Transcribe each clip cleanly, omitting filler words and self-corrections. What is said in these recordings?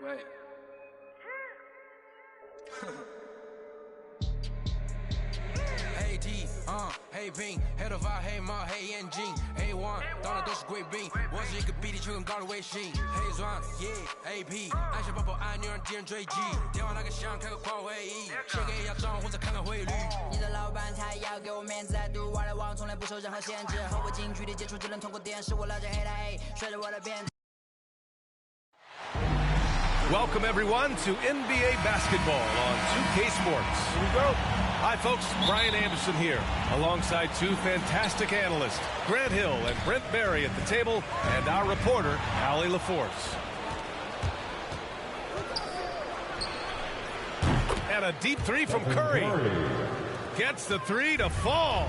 Wait. Hey D,黑兵，黑头发，黑猫，黑眼睛，黑王，到哪都是贵宾。我是一个比地球更高的卫星。黑钻，AP，按下爆破按钮让敌人追击。电话那个响，开个狂会议，先给压账或者看看汇率。你的老板他要给我面子，I do what I want，从来不受任何限制。和我近距离接触，只能通过电视。我拉着黑的 A， 甩着我的辫子。 Welcome, everyone, to NBA basketball on 2K Sports. Here we go. Hi, folks. Brian Anderson here, alongside two fantastic analysts, Grant Hill and Brent Barry at the table, and our reporter, Allie LaForce. And a deep three from Curry. Gets the three to fall.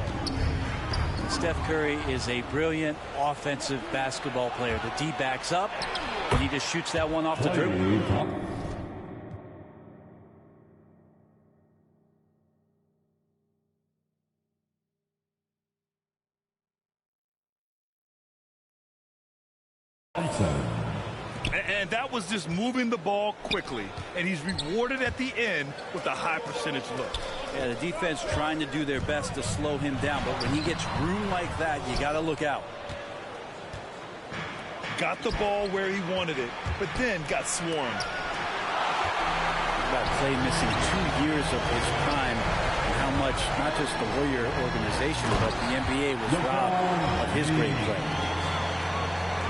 Steph Curry is a brilliant offensive basketball player. The D backs up, and he just shoots that one off the dribble. And that was just moving the ball quickly, and he's rewarded at the end with a high percentage look. Yeah, the defense trying to do their best to slow him down, but when he gets room like that, you got to look out. Got the ball where he wanted it, but then got swarmed. About Clay missing 2 years of his prime, and how much not just the Warrior organization, but the NBA was robbed of his great play.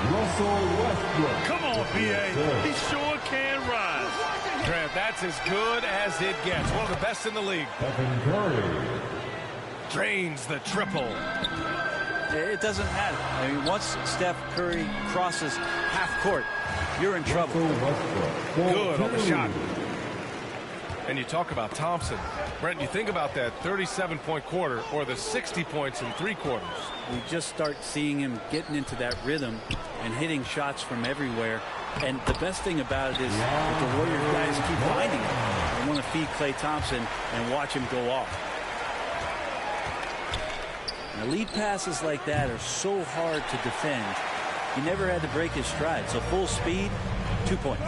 Russell Westbrook. Come on, B.A. He sure can rise. Grant, that's as good as it gets. One of the best in the league. Stephen Curry. Drains the triple. It doesn't matter. I mean, once Steph Curry crosses half court, you're in trouble. Good on the shot. And you talk about Thompson. Brent, you think about that 37-point quarter or the 60 points in 3 quarters. We just start seeing him getting into that rhythm and hitting shots from everywhere. And the best thing about it is that the Warriors guys keep finding him. They want to feed Klay Thompson and watch him go off. Now, lead passes like that are so hard to defend. He never had to break his stride. So full speed, 2 points.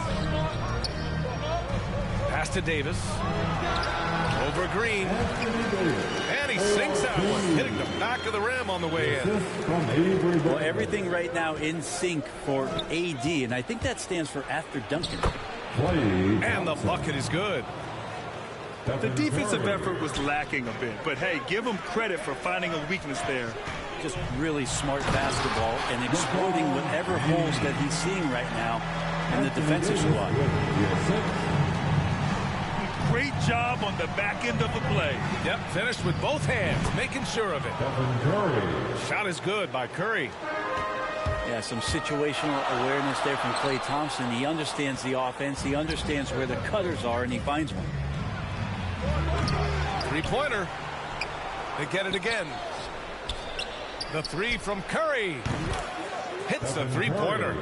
Pass to Davis. Over Green. And he sinks that one, hitting the back of the rim on the way in. Well, everything right now in sync for AD, and I think that stands for after Duncan. And the bucket is good. The defensive effort was lacking a bit, but hey, give him credit for finding a weakness there. Just really smart basketball and exploiting whatever holes that he's seeing right now in the defensive squad. Great job on the back end of the play. Yep, finished with both hands, making sure of it. Shot is good by Curry. Yeah, some situational awareness there from Klay Thompson. He understands the offense. He understands where the cutters are, and he finds one. Three-pointer. They get it again. The three from Curry. Hits the three-pointer.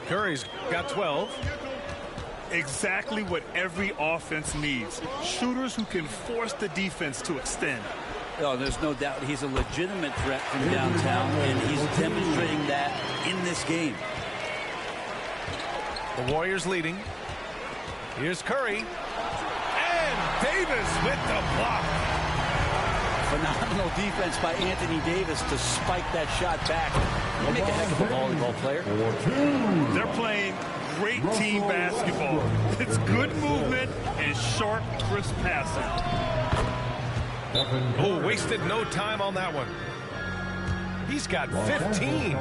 Curry's got 12. Exactly what every offense needs. Shooters who can force the defense to extend. Oh, there's no doubt he's a legitimate threat from downtown, and he's demonstrating that in this game. The Warriors leading. Here's Curry. And Davis with the block. Phenomenal defense by Anthony Davis to spike that shot back. You make a heck of a volleyball player. They're playing great team basketball. It's good movement and sharp, crisp passing. Oh, wasted no time on that one. He's got 15.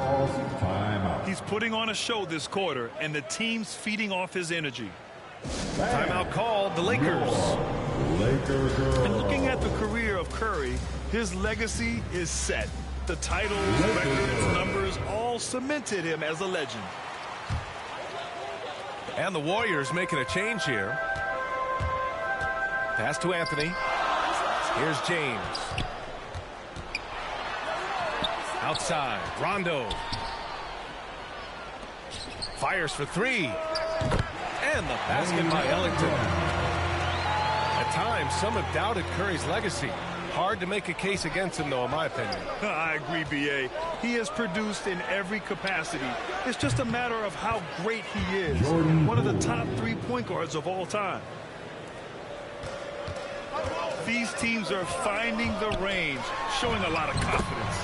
He's putting on a show this quarter, and the team's feeding off his energy. Timeout called, the Lakers. And looking at the career of Curry, his legacy is set. The titles, records, numbers all cemented him as a legend. And the Warriors making a change here. Pass to Anthony. Here's James. Outside, Rondo. Fires for three. And the basket by Ellington. At times, some have doubted Curry's legacy. Hard to make a case against him, though, in my opinion. I agree, B.A. He has produced in every capacity. It's just a matter of how great he is. One of the top 3 point guards of all time. These teams are finding the range, showing a lot of confidence.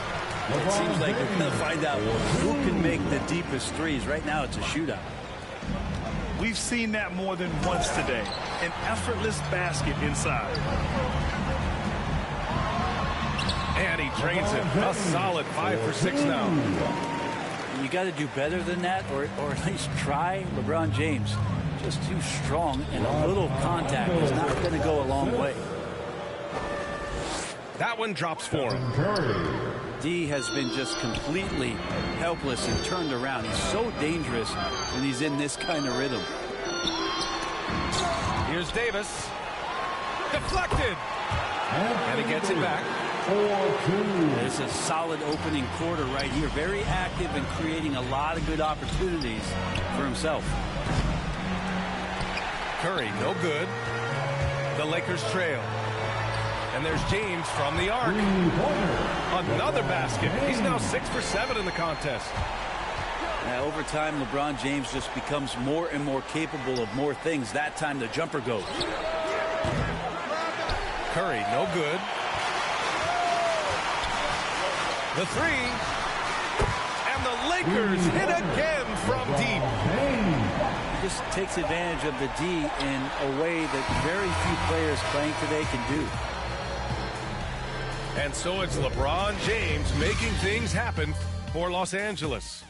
It seems like they're going to find out who can make the deepest threes. Right now, it's a shootout. We've seen that more than once today. An effortless basket inside. And he drains it. A solid 5 for 6 now. You got to do better than that, or at least try. LeBron James, just too strong, and a little contact is not going to go a long way. That one drops for him. D has been just completely helpless and turned around. He's so dangerous when he's in this kind of rhythm. Here's Davis. Deflected. And he gets it back. It's a solid opening quarter right here. Very active and creating a lot of good opportunities for himself. Curry, no good. The Lakers trail. And there's James from the arc. Another basket. He's now 6 for 7 in the contest. Now, over time, LeBron James just becomes more and more capable of more things. That time, the jumper goes. Curry, no good. The 3. And the Lakers hit again from deep. He just takes advantage of the D in a way that very few players playing today can do. And so it's LeBron James making things happen for Los Angeles.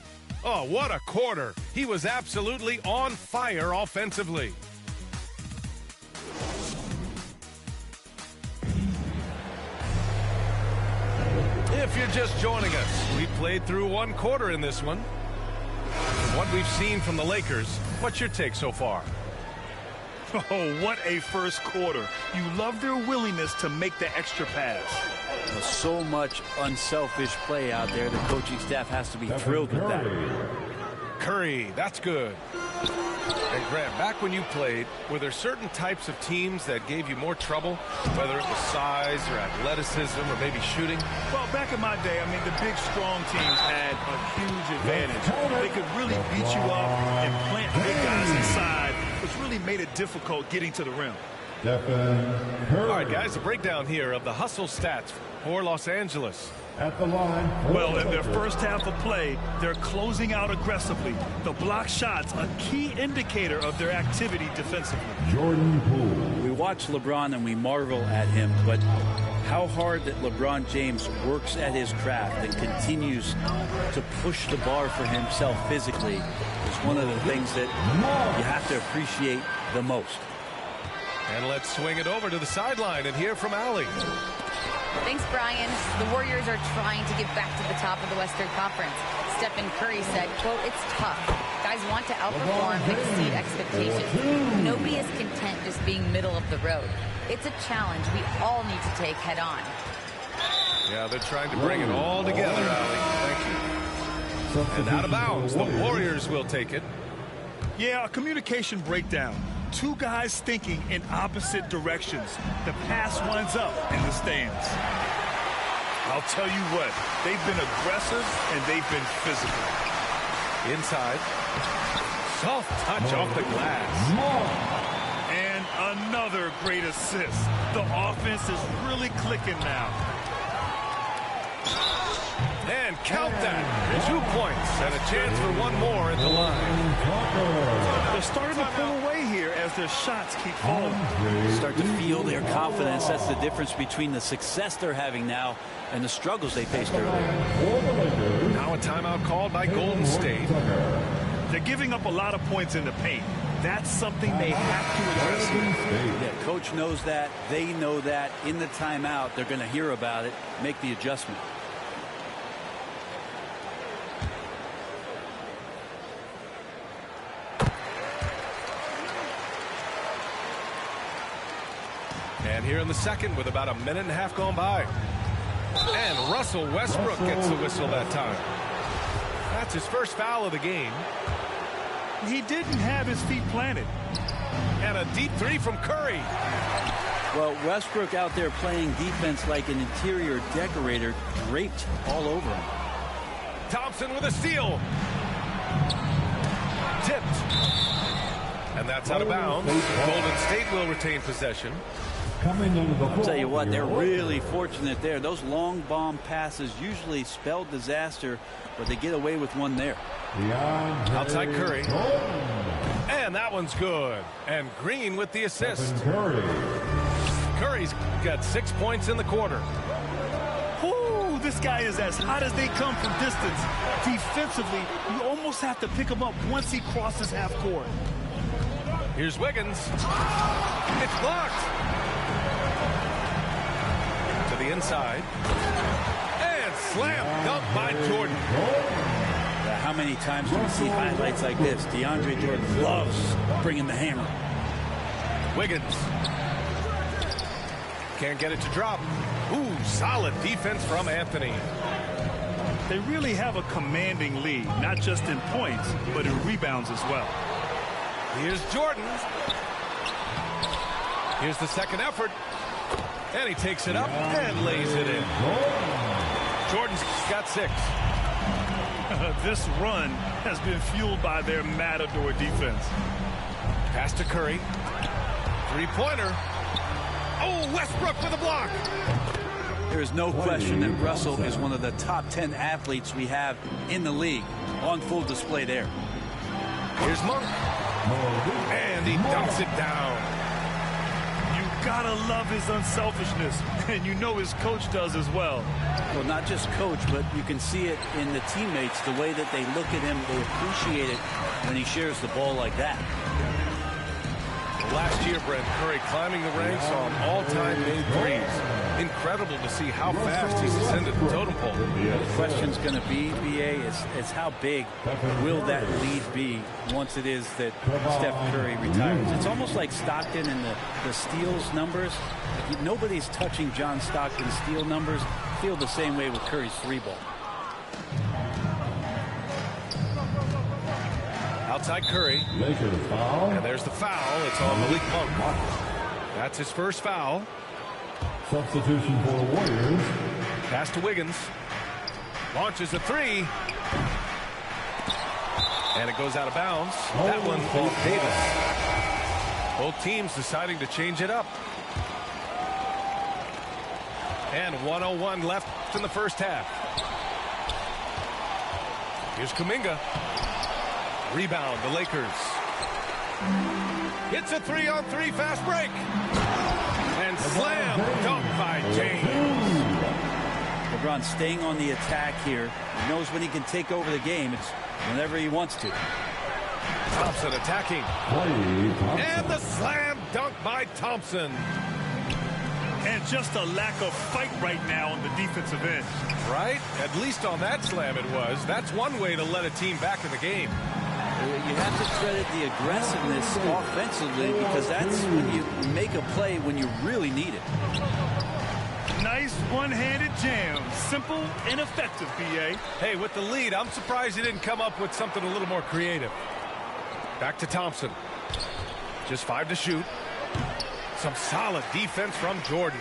Oh, what a quarter. He was absolutely on fire offensively. If you're just joining us, we played through 1 quarter in this one. From what we've seen from the Lakers, what's your take so far? Oh, what a first quarter. You love their willingness to make the extra pass. There's so much unselfish play out there. The coaching staff has to be thrilled with that. Curry, that's good. And Grant, back when you played, were there certain types of teams that gave you more trouble, whether it was size or athleticism or maybe shooting? Well, back in my day, I mean, the big, strong teams had a huge advantage. They could really beat you up and plant big guys inside, which really made it difficult getting to the rim. All right, guys, a breakdown here of the hustle stats for Los Angeles. At the line. Well, in their first half of play, they're closing out aggressively. The block shots, a key indicator of their activity defensively. Jordan Poole. We watch LeBron and we marvel at him, but how hard that LeBron James works at his craft and continues to push the bar for himself physically is one of the things that you have to appreciate the most. And let's swing it over to the sideline and hear from Allie. Thanks, Brian. The Warriors are trying to get back to the top of the Western Conference. Stephen Curry said, quote, "It's tough. Guys want to outperform and exceed expectations. Nobody is content just being middle of the road. It's a challenge we all need to take head on." Yeah, they're trying to bring it all together, Allie. Thank you. And out of bounds, the Warriors will take it. Yeah, a communication breakdown. 2 guys thinking in opposite directions. The pass winds up in the stands. I'll tell you what, they've been aggressive and they've been physical. Inside. Soft touch off the glass. And another great assist. The offense is really clicking now. And count that. 2 points and a chance for 1 more at the line. They're starting to pull away here as their shots keep falling. Start to feel their confidence. That's the difference between the success they're having now and the struggles they faced earlier. Now a timeout called by Golden State. They're giving up a lot of points in the paint. That's something they have to address here. Yeah, coach knows that. They know that. In the timeout, they're going to hear about it, make the adjustment. And here in the second with about 1.5 minutes gone by. And Russell Westbrook gets the whistle that time. That's his first foul of the game. He didn't have his feet planted. And a deep 3 from Curry. Well, Westbrook out there playing defense like an interior decorator, draped all over him. Thompson with a steal. Tipped. And that's out of bounds. Golden State will retain possession. I'll tell you what, they're really fortunate there. Those long bomb passes usually spell disaster, but they get away with one there. Outside Curry. And that one's good. And Green with the assist. Curry's got 6 points in the quarter. Ooh, this guy is as hot as they come from distance. Defensively, you almost have to pick him up once he crosses half court. Here's Wiggins. It's blocked. To the inside. And slam dunk by Jordan. How many times do we see highlights like this? DeAndre Jordan loves bringing the hammer. Wiggins. Can't get it to drop. Ooh, solid defense from Anthony. They really have a commanding lead, not just in points, but in rebounds as well. Here's Jordan. Here's the second effort. And he takes it up and lays it in. Jordan's got 6. This run has been fueled by their matador defense. Pass to Curry. Three-pointer. Oh, Westbrook with a block. There is no question that Russell is one of the top 10 athletes we have in the league. On full display there. Here's Monk. And he dunks it down. You gotta love his unselfishness, and you know his coach does as well. Well, not just coach, but you can see it in the teammates, the way that they look at him. They appreciate it when he shares the ball like that. Last year, Brent, Curry climbing the ranks on all-time made threes. Incredible to see how fast he's ascended the totem pole. The question's going to be, BA, is how big will that lead be once it is that Steph Curry retires? It's almost like Stockton and the steals numbers. Nobody's touching John Stockton's steal numbers. Feel the same way with Curry's 3-ball. Outside Curry. And there's the foul. It's on Malik Monk. That's his first foul. Substitution for the Warriors. Pass to Wiggins. Launches a 3. And it goes out of bounds. That one off Davis. Both teams deciding to change it up. And 1:01 left in the first half. Here's Kuminga. Rebound, the Lakers. Hits a 3-on-3 fast break. And slam dunk by James. LeBron staying on the attack here. He knows when he can take over the game. It's whenever he wants to. Thompson attacking. And the slam dunk by Thompson. And just a lack of fight right now on the defensive end. Right? At least on that slam it was. That's one way to let a team back in the game. You have to credit the aggressiveness offensively, because that's when you make a play when you really need it. Nice one-handed jam. Simple and effective, B.A. Hey, with the lead, I'm surprised he didn't come up with something a little more creative. Back to Thompson. Just 5 to shoot. Some solid defense from Jordan.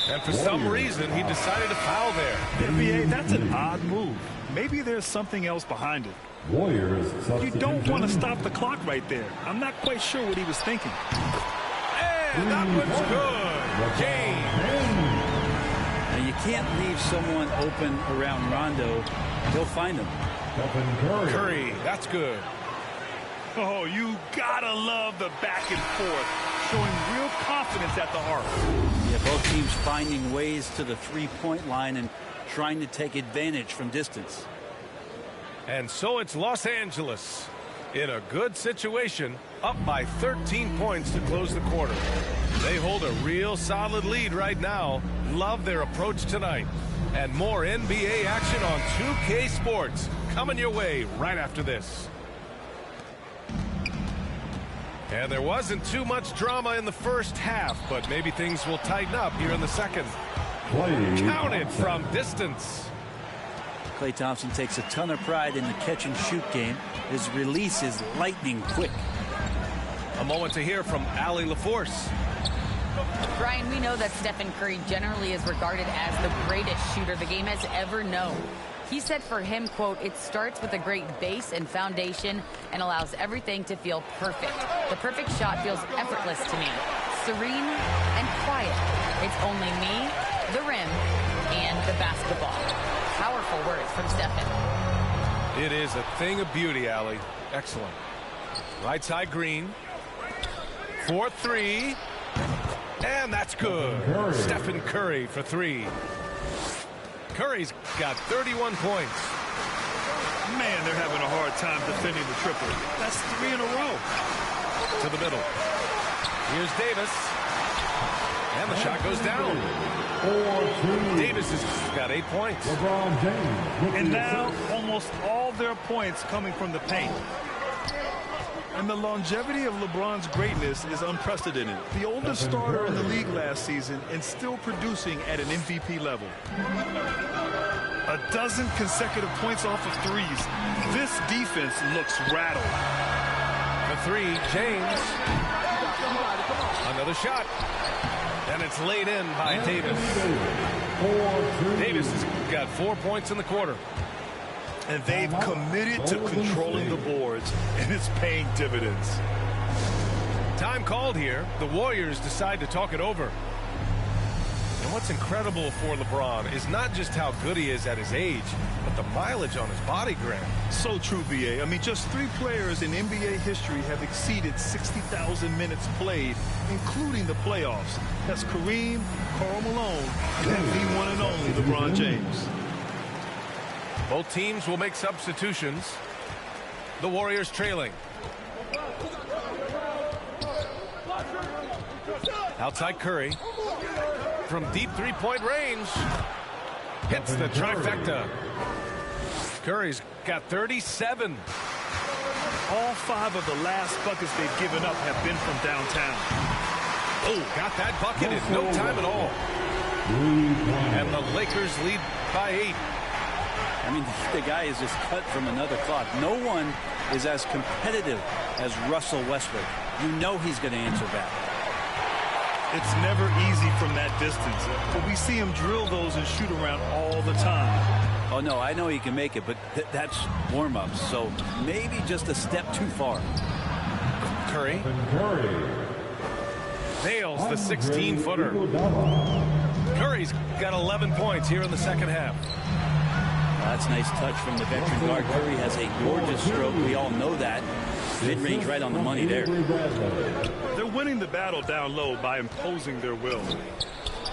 And for some reason, he decided to foul there. Yeah, B.A., that's an odd move. Maybe there's something else behind it. Warriors. You don't want to stop the clock right there. I'm not quite sure what he was thinking. And that one's good. James. Now, you can't leave someone open around Rondo. He'll find them. Curry, that's good. Oh, you gotta love the back and forth, showing real confidence at the arc. Yeah, both teams finding ways to the three-point line and trying to take advantage from distance. And so it's Los Angeles in a good situation, up by 13 points to close the quarter. They hold a real solid lead right now. Love their approach tonight. And more NBA action on 2K Sports coming your way right after this. And there wasn't too much drama in the first half, but maybe things will tighten up here in the second. Counted from distance. Klay Thompson takes a ton of pride in the catch-and-shoot game. His release is lightning quick. A moment to hear from Allie LaForce. Brian, we know that Stephen Curry generally is regarded as the greatest shooter the game has ever known. He said for him, quote, "It starts with a great base and foundation and allows everything to feel perfect. The perfect shot feels effortless to me, serene and quiet. It's only me, the rim, and the basketball." Powerful words from Stephen. It is a thing of beauty, Allie. Excellent. Right side Green. 4-3. And that's good. Stephen Curry for 3. Curry's got 31 points. Man, they're having a hard time defending the triple. That's 3 in a row. To the middle. Here's Davis. And the shot goes down. Davis has got 8 points. LeBron James. And now almost all their points coming from the paint. And the longevity of LeBron's greatness is unprecedented. The oldest starter in the league last season and still producing at an MVP level. A dozen consecutive points off of threes. This defense looks rattled. The 3, James. Another shot. And it's laid in by Davis. Davis has got 4 points in the quarter. And they've committed to controlling the boards, and it's paying dividends. Time called here. The Warriors decide to talk it over. And what's incredible for LeBron is not just how good he is at his age, but the mileage on his body, Grant. So true, BA. I mean, just 3 players in NBA history have exceeded 60,000 minutes played, including the playoffs. That's Kareem, Karl Malone, and the one and only LeBron James. Both teams will make substitutions. The Warriors trailing. Outside Curry. From deep three-point range. Hits the trifecta. Curry's got 37. All 5 of the last buckets they've given up have been from downtown. Oh, got that bucket in no time at all. And the Lakers lead by 8. I mean, the guy is just cut from another cloth. No one is as competitive as Russell Westbrook. You know he's going to answer back. It's never easy from that distance, but we see him drill those and shoot around all the time. Oh, no, I know he can make it, but that's warm-ups, so maybe just a step too far. Curry nails the 16-footer. Curry's got 11 points here in the second half. That's a nice touch from the veteran guard. Curry has a gorgeous stroke. We all know that. Mid-range right on the money there. They're winning the battle down low by imposing their will.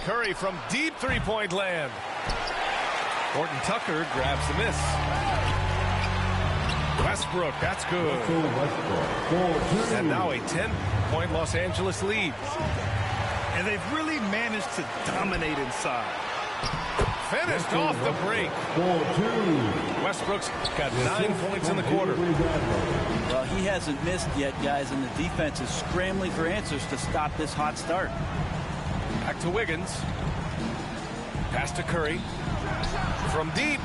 Curry from deep three-point land. Horton Tucker grabs the miss. Westbrook, that's good. And now a 10-point Los Angeles lead. And they've really managed to dominate inside. Finished off the break. Westbrook's got 9 points in the quarter. Well, he hasn't missed yet, guys, and the defense is scrambling for answers to stop this hot start. Back to Wiggins. Pass to Curry. From deep.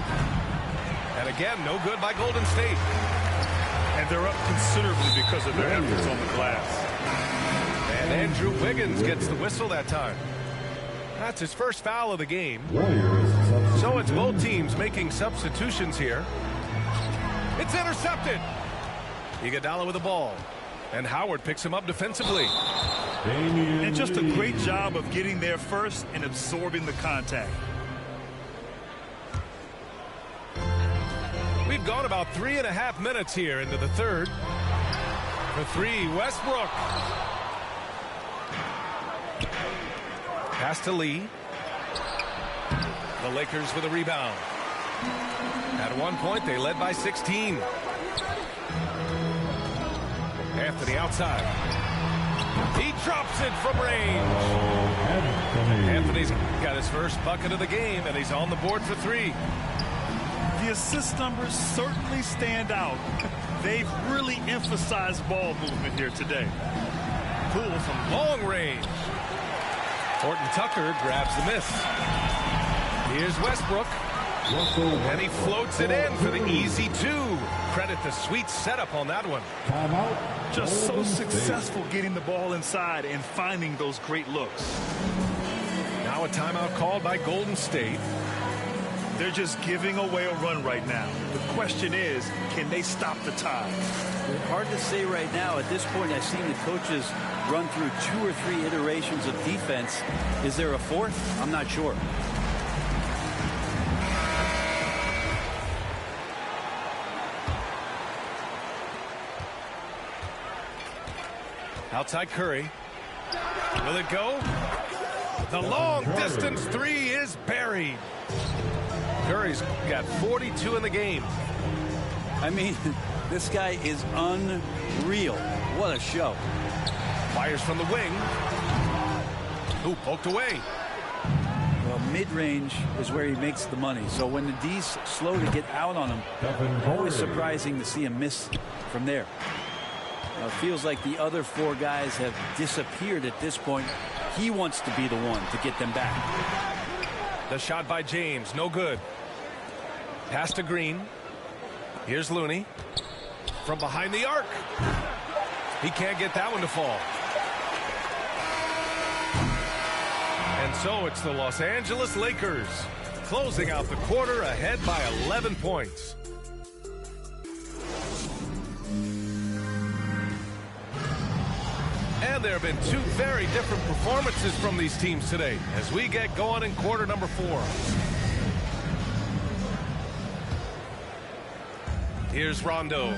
And again, no good by Golden State. And they're up considerably because of their efforts on the glass. And Andrew Wiggins gets the whistle that time. That's his first foul of the game. So it's both teams making substitutions here. It's intercepted. Iguodala with the ball. And Howard picks him up defensively. And just a great job of getting there first and absorbing the contact. We've gone about 3.5 minutes here into the third. For 3, Westbrook. Pass to Lee. The Lakers with a rebound. At one point, they led by 16. Anthony outside. He drops it from range. Anthony's got his first bucket of the game, and he's on the board for 3. The assist numbers certainly stand out. They've really emphasized ball movement here today. Poole from long range. Horton Tucker grabs the miss. Here's Westbrook. And he floats it in for the easy 2. Credit the sweet setup on that one. Timeout. Just so Golden successful State. getting the ball inside and finding those great looks. Now a timeout called by Golden State. They're just giving away a run right now. The question is, can they stop the tide? Hard to say right now. At this point, I've seen the coaches run through 2 or 3 iterations of defense. Is there a fourth? I'm not sure. Outside Curry. Will it go? The long distance 3 is buried. Curry's got 42 in the game. I mean, this guy is unreal. What a show. Fires from the wing. Ooh, poked away. Well, mid-range is where he makes the money. So when the D's slow to get out on him, always surprising to see him miss from there. It feels like the other 4 guys have disappeared at this point. He wants to be the one to get them back. The shot by James, no good. Pass to Green. Here's Looney. From behind the arc. He can't get that one to fall. And so it's the Los Angeles Lakers closing out the quarter ahead by 11 points. And there have been 2 very different performances from these teams today as we get going in quarter number 4. Here's Rondo.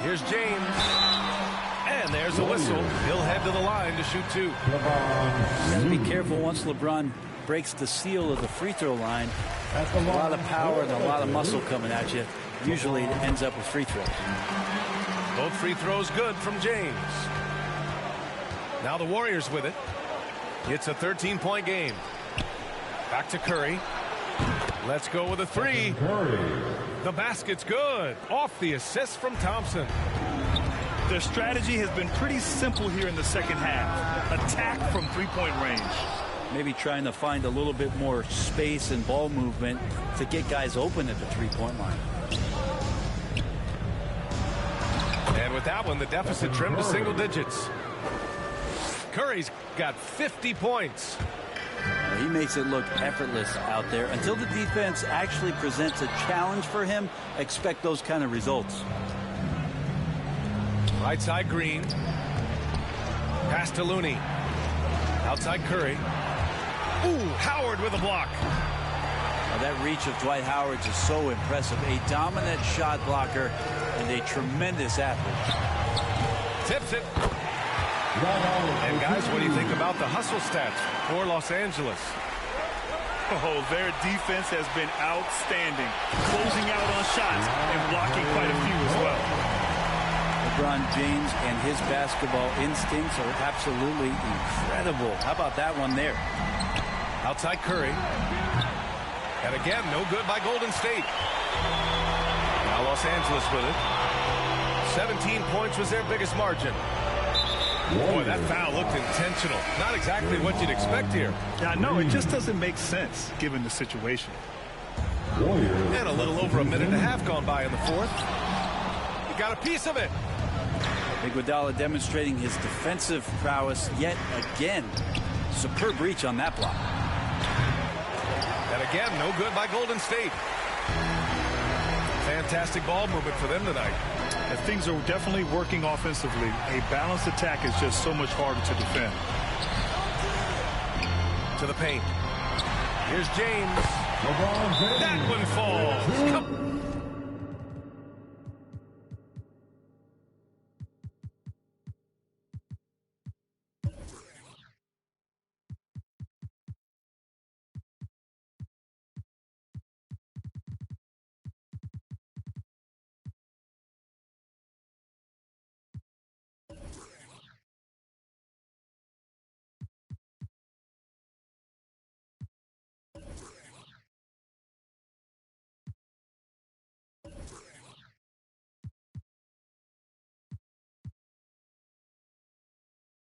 Here's James. And there's a whistle. He'll head to the line to shoot 2. Gotta be careful once LeBron breaks the seal of the free throw line. A lot of power and a lot of muscle coming at you. Usually it ends up with free throws. Both free throws good from James. Now the Warriors with it. It's a 13-point game. Back to Curry. Let's go with a 3. The basket's good. Off the assist from Thompson. Their strategy has been pretty simple here in the second half. Attack from 3-point range. Maybe trying to find a little bit more space and ball movement to get guys open at the 3-point line. And with that one, the deficit trimmed to single digits. Curry's got 50 points. He makes it look effortless out there. Until the defense actually presents a challenge for him, expect those kind of results. Right side Green. Pass to Looney. Outside Curry. Ooh, Howard with a block. Now that reach of Dwight Howard is so impressive. A dominant shot blocker and a tremendous athlete. Tips it. And guys, what do you think about the hustle stats for Los Angeles? Oh, their defense has been outstanding. Closing out on shots and blocking quite a few as well. LeBron James and his basketball instincts are absolutely incredible. How about that one there? Outside Curry. And again, no good by Golden State. Now Los Angeles with it. 17 points was their biggest margin. Boy, that foul looked intentional. Not exactly what you'd expect here. Yeah, I know. It just doesn't make sense given the situation. And a little over a minute and a half gone by in the 4th. He got a piece of it. Iguodala demonstrating his defensive prowess yet again. Superb reach on that block. And again, no good by Golden State. Fantastic ball movement for them tonight. And things are definitely working offensively. A balanced attack is just so much harder to defend. To the paint. Here's James. That one falls.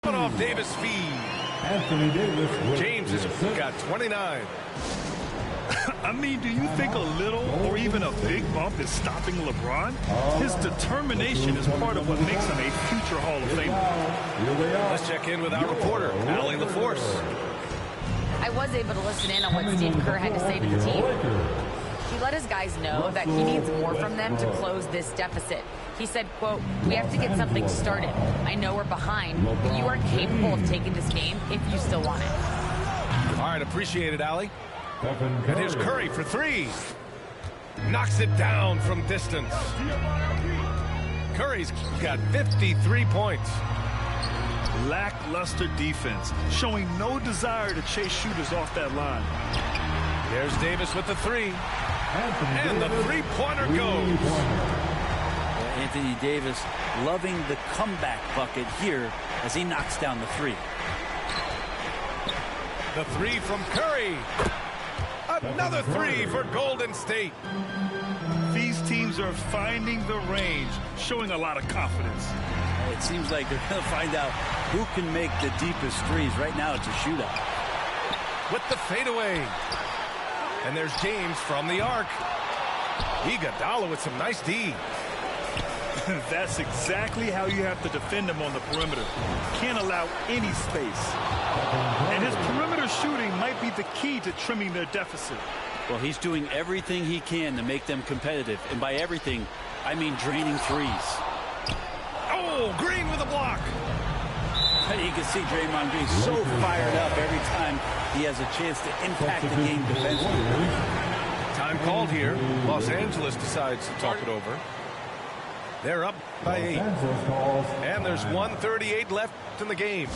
Off Davis feed. Anthony Davis. James has got 29. I mean, do you think a little or even a big bump is stopping LeBron? His determination is part of what makes him a future Hall of Famer. Let's check in with our reporter, Allie LaForce. I was able to listen in on what Steve Kerr had to say to the team. He let his guys know that he needs more from them to close this deficit. He said, quote, "We have to get something started. I know we're behind, but you are capable of taking this game if you still want it." All right, appreciate it, Allie. And here's Curry for three. Knocks it down from distance. Curry's got 53 points. Lackluster defense, showing no desire to chase shooters off that line. There's Davis with the three. And the three-pointer goes. Anthony Davis loving the comeback bucket here as he knocks down the three. The three from Curry. Another three for Golden State. These teams are finding the range, showing a lot of confidence. It seems like they're going to find out who can make the deepest threes. Right now, it's a shootout. With the fadeaway. And there's James from the arc. Iguodala with some nice D. That's exactly how you have to defend him on the perimeter. Can't allow any space. And his perimeter shooting might be the key to trimming their deficit. Well, he's doing everything he can to make them competitive. And by everything, I mean draining threes. Oh, Green with a block. You can see Draymond Green so fired up every time he has a chance to impact the game defensively. Time called here. Los Angeles decides to talk it over. They're up by 8. And there's 1:38 left in the game.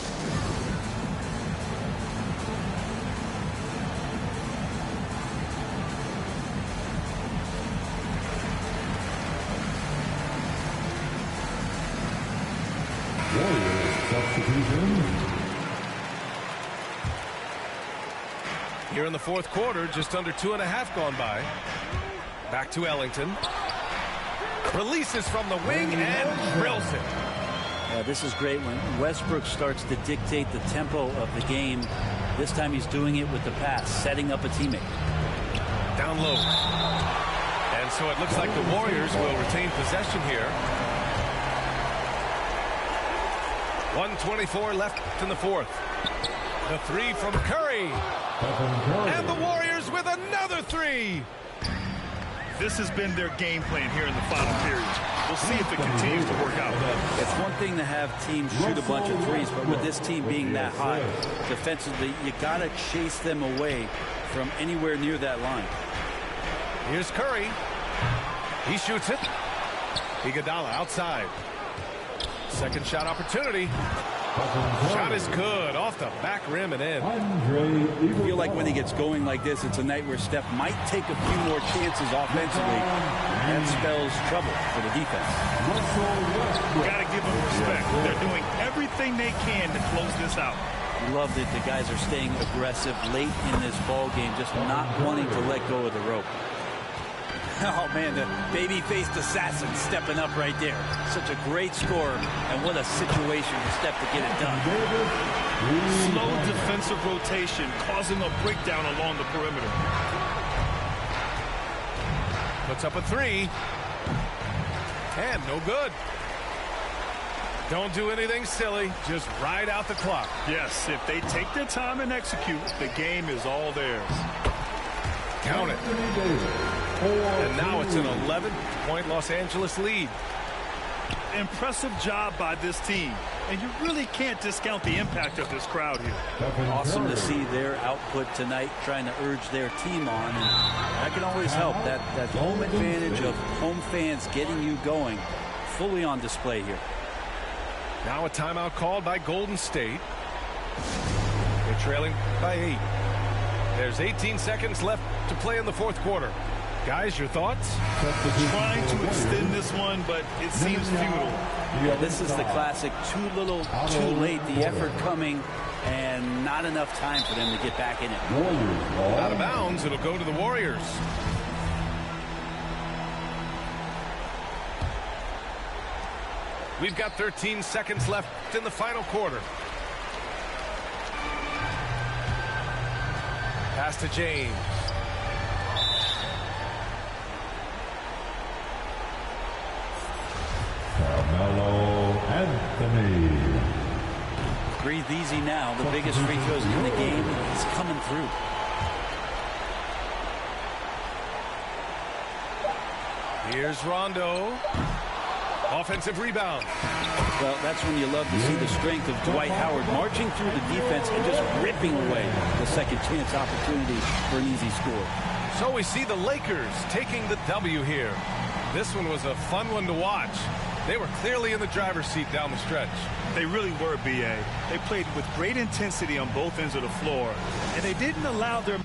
Here in the fourth quarter, just under 2.5 gone by. Back to Ellington. Releases from the wing and drills it. Yeah, this is great when Westbrook starts to dictate the tempo of the game. This time he's doing it with the pass, setting up a teammate. Down low. And so it looks like the Warriors will retain possession here. 1:24 left in the fourth. The three from Curry. And the Warriors with another three. This has been their game plan here in the final period. We'll see if it continues to work out. It's one thing to have teams shoot a bunch of threes, but with this team being that high defensively, you got to chase them away from anywhere near that line. Here's Curry. He shoots it. Iguodala outside. Second shot opportunity. Shot is good off the back rim and in. I feel like when he gets going like this, it's a night where Steph might take a few more chances offensively. That spells trouble for the defense. Got to give them respect. They're doing everything they can to close this out. Love that the guys are staying aggressive late in this ball game, just not wanting to let go of the rope. Oh, man, the baby-faced assassin stepping up right there. Such a great score, and what a situation for Steph to get it done. Slow defensive rotation, causing a breakdown along the perimeter. Puts up a three. And no good. Don't do anything silly. Just ride out the clock. Yes, if they take their time and execute, the game is all theirs. Count it. And now it's an 11-point Los Angeles lead. Impressive job by this team. And you really can't discount the impact of this crowd here. Awesome to see their output tonight, trying to urge their team on. And that can always help. That home advantage of home fans getting you going, fully on display here. Now a timeout called by Golden State. They're trailing by 8. There's 18 seconds left to play in the fourth quarter. Guys, your thoughts? Trying to extend this one, but it seems futile. Yeah, this is the classic too little, too late. The effort coming and not enough time for them to get back in it. Out of bounds, it'll go to the Warriors. We've got 13 seconds left in the final quarter. Pass to James. breathe easy now. The biggest free throws in the game. He's coming through. Here's Rondo. Offensive rebound. Well, that's when you love to see the strength of Dwight Howard marching through the defense and just ripping away the second chance opportunity for an easy score. So we see the Lakers taking the W here. This one was a fun one to watch. They were clearly in the driver's seat down the stretch. They really were, B.A. They played with great intensity on both ends of the floor, and they didn't allow their